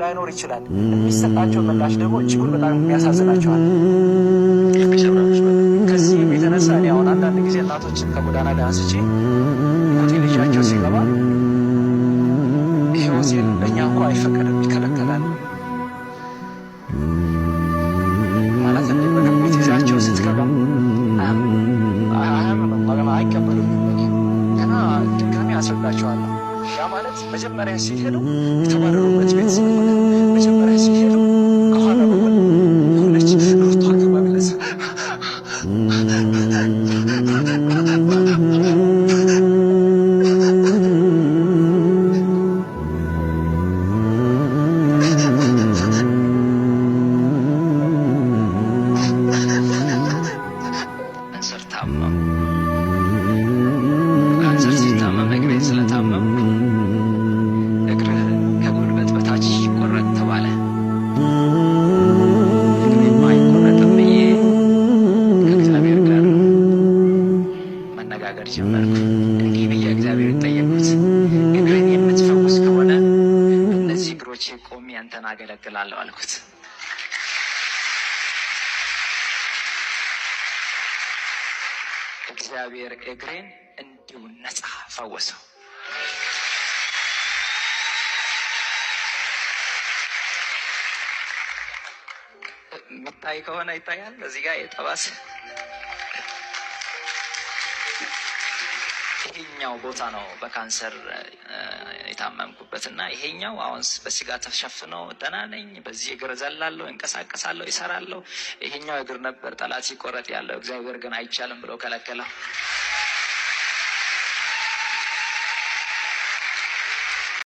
ላይኖር ይችላል። የሚሰጣቸው ምላሽ ደግሞ እጅጉን በጣም የሚያሳዝናቸዋል። ከዚህ የተነሳ እኔ አሁን አንዳንድ ጊዜ እናቶችን ከጎዳና ላይ አንስቼ ሆቴል ልጃቸው ሲገባ ይሄ ሆቴል ለእኛ እንኳ አይፈቀድም ይከለከላል ማለት እንዴ በግምት ይዛቸው ስትገባ አይቀበሉም። ገና ድጋሚ አስረዳቸዋለሁ። ያ ማለት መጀመሪያ ሲሄዱ የተባረሩበት ቤት ስለሆነ መጀመሪያ ሲሄዱ ከኋላ በኩል ሆነች ሩቶ አካባቢ ለሰ ጀመርኩ። እንዲህ ብዬ እግዚአብሔር ጠየቅኩት፣ እግሬን የምትፈውስ ከሆነ እነዚህ እግሮቼ ቆሜ አንተን አገለግላለሁ አልኩት። እግዚአብሔር እግሬን እንዲሁ ነፃ ፈወሰው። የሚታይ ከሆነ ይታያል። እዚህ ጋር የጠባስ ይሄኛው ቦታ ነው በካንሰር የታመምኩበት እና ይሄኛው አሁን በስጋ ተሸፍነው ደህና ነኝ። በዚህ እግር ዘላለሁ፣ እንቀሳቀሳለሁ፣ ይሰራለሁ። ይሄኛው እግር ነበር ጠላት ሲቆረጥ ያለው። እግዚአብሔር ግን አይቻልም ብሎ ከለከለው።